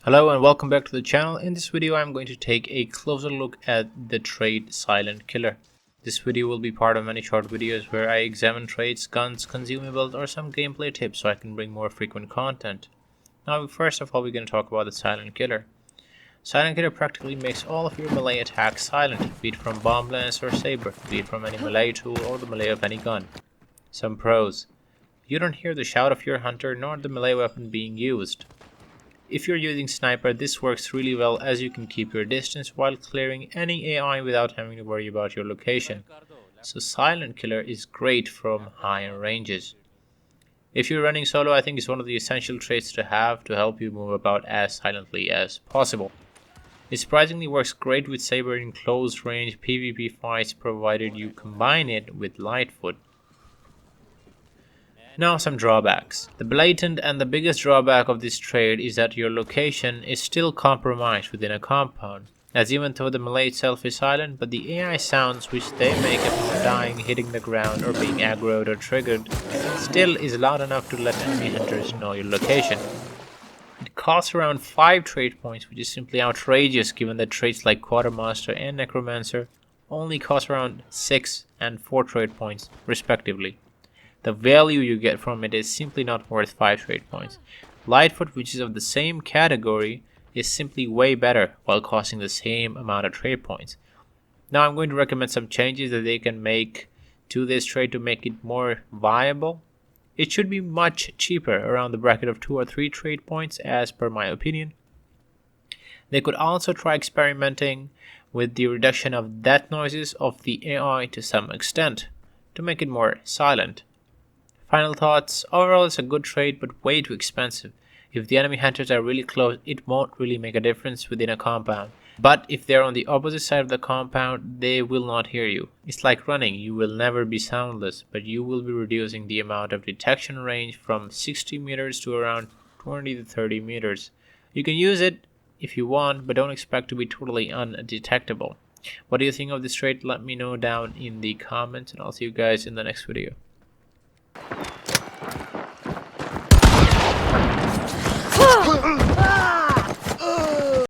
Hello and welcome back to the channel. In this video I'm going to take a closer look at the trait Silent Killer. This video will be part of many short videos where I examine traits, guns, consumables or some gameplay tips so I can bring more frequent content. Now first of all we're going to talk about the Silent Killer. Silent Killer practically makes all of your melee attacks silent, be it from bomb lance or saber, be it from any melee tool or the melee of any gun. Some pros. You don't hear the shout of your hunter nor the melee weapon being used. If you're using sniper, this works really well as you can keep your distance while clearing any AI without having to worry about your location. So Silent Killer is great from higher ranges. If you're running solo, I think it's one of the essential traits to have to help you move about as silently as possible. It surprisingly works great with saber in close range PvP fights provided you combine it with Lightfoot. Now some drawbacks. The blatant and the biggest drawback of this trait is that your location is still compromised within a compound, as even though the melee itself is silent, but the AI sounds which they make upon dying, hitting the ground or being aggroed or triggered still is loud enough to let enemy hunters know your location. It costs around 5 trait points, which is simply outrageous given that traits like Quartermaster and Necromancer only cost around 6 and 4 trait points respectively. The value you get from it is simply not worth 5 trait points. Lightfoot, which is of the same category, is simply way better while costing the same amount of trait points. Now I'm going to recommend some changes that they can make to this trait to make it more viable. It should be much cheaper, around the bracket of 2 or 3 trait points as per my opinion. They could also try experimenting with the reduction of death noises of the AI to some extent to make it more silent. Final thoughts, overall it's a good trait but way too expensive. If the enemy hunters are really close, it won't really make a difference within a compound. But if they're on the opposite side of the compound, they will not hear you. It's like running, you will never be soundless, but you will be reducing the amount of detection range from 60 meters to around 20 to 30 meters. You can use it if you want, but don't expect to be totally undetectable. What do you think of this trait? Let me know down in the comments and I'll see you guys in the next video.